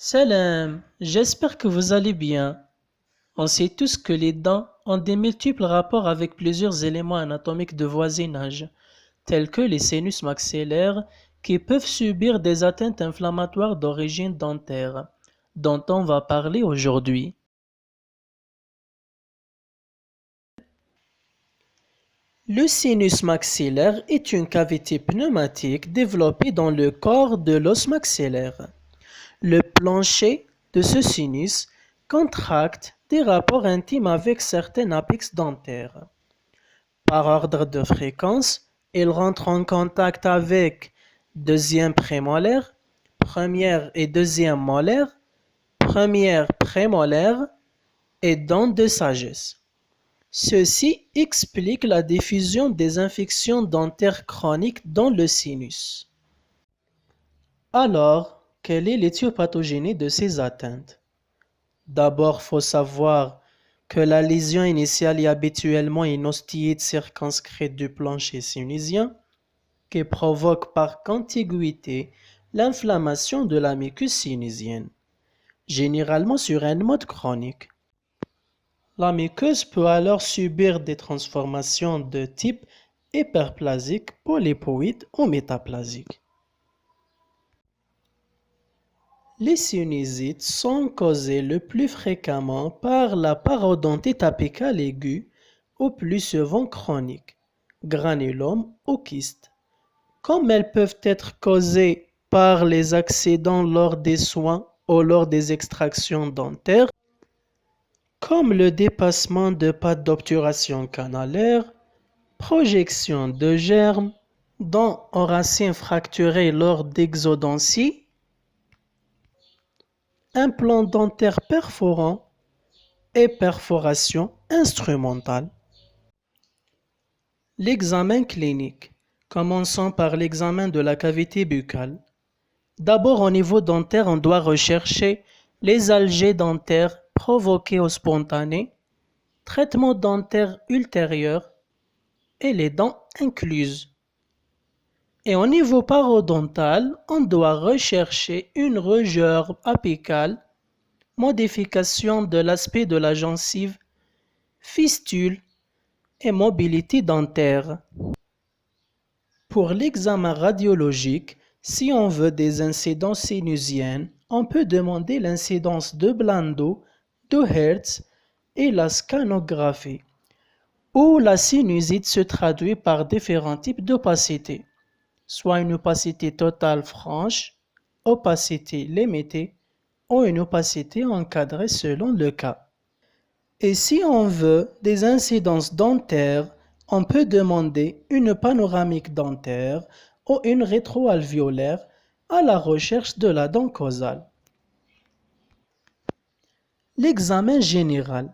Salam, j'espère que vous allez bien. On sait tous que les dents ont des multiples rapports avec plusieurs éléments anatomiques de voisinage, tels que les sinus maxillaires, qui peuvent subir des atteintes inflammatoires d'origine dentaire, dont on va parler aujourd'hui. Le sinus maxillaire est une cavité pneumatique développée dans le corps de l'os maxillaire. Le plancher de ce sinus contracte des rapports intimes avec certains apex dentaires. Par ordre de fréquence, il rentre en contact avec deuxième prémolaire, première et deuxième molaire, première prémolaire et dents de sagesse. Ceci explique la diffusion des infections dentaires chroniques dans le sinus. Alors, quelle est l'éthiopathogynie de ces atteintes? D'abord, faut savoir que la lésion initiale est habituellement une osteiite circonscrite du plancher sinusien qui provoque par contiguïté l'inflammation de la muqueuse sinusienne, généralement sur un mode chronique. La muqueuse peut alors subir des transformations de type hyperplasique, polypoïde ou métaplasique. Les sinusites sont causées le plus fréquemment par la parodontite apicale aiguë ou plus souvent chronique, granulome ou kyste. Comme elles peuvent être causées par les accidents lors des soins ou lors des extractions dentaires, comme le dépassement de pâte d'obturation canalaire, projection de germes, dents aux racines fracturées lors d'exodontie, implant dentaire perforant et perforation instrumentale. L'examen clinique. Commençons par l'examen de la cavité buccale. D'abord, au niveau dentaire, on doit rechercher les algées dentaires provoquées ou spontanées, traitement dentaire ultérieur et les dents incluses. Et au niveau parodontal, on doit rechercher une rougeur apicale, modification de l'aspect de la gencive, fistule et mobilité dentaire. Pour l'examen radiologique, si on veut des incidences sinusiennes, on peut demander l'incidence de Blando, de Hertz et la scanographie, où la sinusite se traduit par différents types d'opacité, soit une opacité totale franche, opacité limitée ou une opacité encadrée selon le cas. Et si on veut des incidences dentaires, on peut demander une panoramique dentaire ou une rétroalvéolaire à la recherche de la dent causale. L'examen général.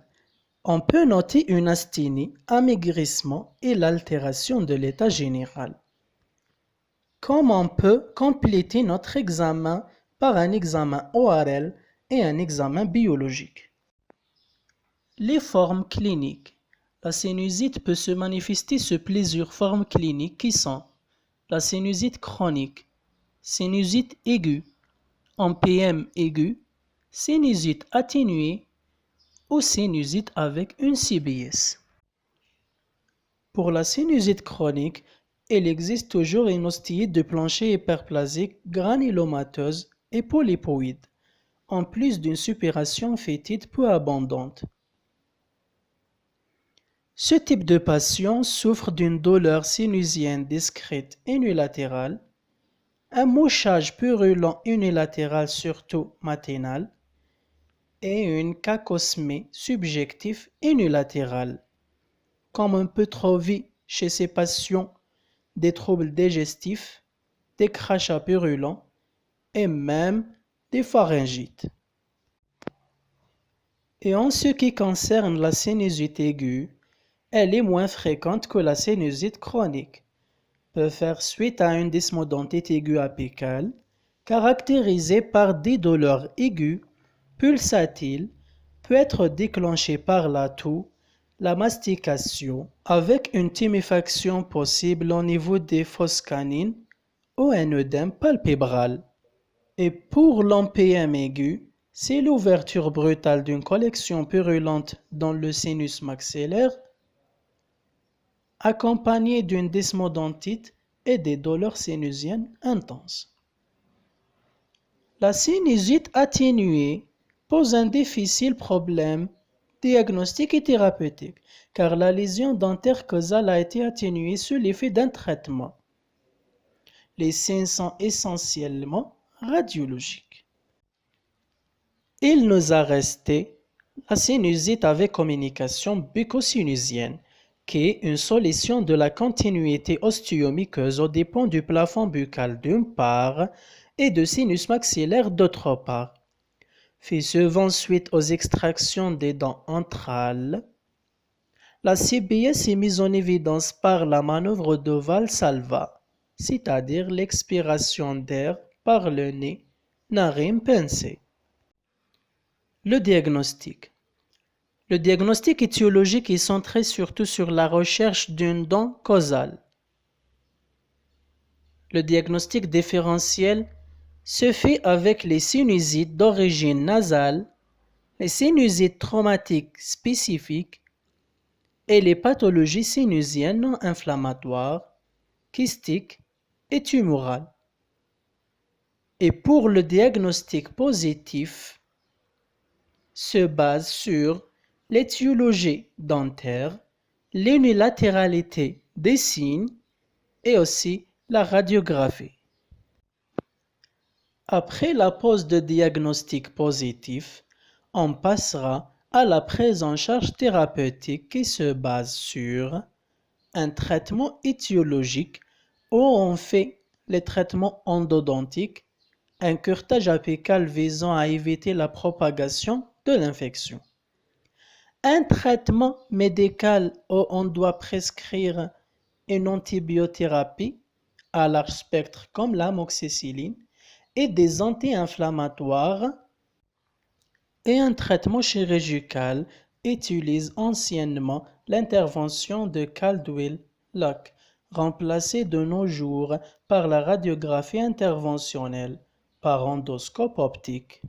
On peut noter une asthénie, amaigrissement et l'altération de l'état général. Comme on peut compléter notre examen par un examen ORL et un examen biologique. Les formes cliniques. La sinusite peut se manifester sous plusieurs formes cliniques qui sont la sinusite chronique, sinusite aiguë, empyème aigu, sinusite atténuée ou sinusite avec une CBS. Pour la sinusite chronique, il existe toujours une osteiite de plancher hyperplasique granulomateuse et polypoïde, en plus d'une suppuration fétide peu abondante. Ce type de patient souffre d'une douleur sinusienne discrète unilatérale, un mouchage purulent unilatéral surtout matinal et une cacosmie subjective unilatérale. Comme on peut trouver chez ces patients des troubles digestifs, des crachats purulents et même des pharyngites. Et en ce qui concerne la sinusite aiguë, elle est moins fréquente que la sinusite chronique, peut faire suite à une desmodontite aiguë apicale, caractérisée par des douleurs aiguës, pulsatiles, peut être déclenchée par la toux, la mastication, avec une tuméfaction possible au niveau des fosses canines ou un œdème palpébral. Et pour l'empm aigu, c'est l'ouverture brutale d'une collection purulente dans le sinus maxillaire, accompagnée d'une desmodontite et des douleurs sinusiennes intenses. La sinusite atténuée pose un difficile problème diagnostique et thérapeutique, car la lésion dentaire causale a été atténuée sous l'effet d'un traitement. Les signes sont essentiellement radiologiques. Il nous a resté la sinusite avec communication bucco-sinusienne, qui est une solution de la continuité ostéomuqueuse aux dépens du plafond buccal d'une part et de sinus maxillaire d'autre part. Fait suivant suite aux extractions des dents entrales, la CBS est mise en évidence par la manœuvre de Valsalva, c'est-à-dire l'expiration d'air par le nez, narine pincée. Le diagnostic. Le diagnostic étiologique est centré surtout sur la recherche d'une dent causale. Le diagnostic différentiel se fait avec les sinusites d'origine nasale, les sinusites traumatiques spécifiques et les pathologies sinusiennes non inflammatoires, kystiques et tumorales. Et pour le diagnostic positif, se base sur l'étiologie dentaire, l'unilatéralité des signes et aussi la radiographie. Après la pose de diagnostic positif, on passera à la prise en charge thérapeutique qui se base sur un traitement étiologique où on fait les traitements endodontiques, un curetage apical visant à éviter la propagation de l'infection. Un traitement médical où on doit prescrire une antibiothérapie à large spectre comme l'amoxicilline et des anti-inflammatoires et un traitement chirurgical utilise anciennement l'intervention de Caldwell-Locke, remplacée de nos jours par la radiographie interventionnelle par endoscope optique.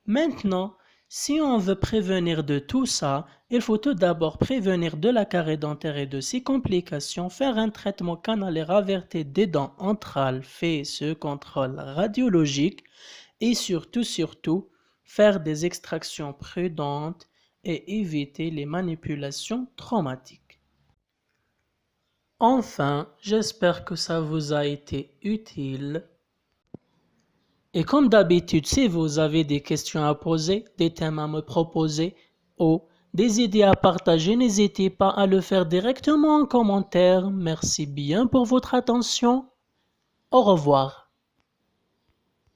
Maintenant, si on veut prévenir de tout ça, il faut tout d'abord prévenir de la carie dentaire et de ses complications, faire un traitement canalaire averti des dents entrales, fait ce contrôle radiologique et surtout, faire des extractions prudentes et éviter les manipulations traumatiques. Enfin, j'espère que ça vous a été utile. Et comme d'habitude, si vous avez des questions à poser, des thèmes à me proposer ou des idées à partager, n'hésitez pas à le faire directement en commentaire. Merci bien pour votre attention. Au revoir.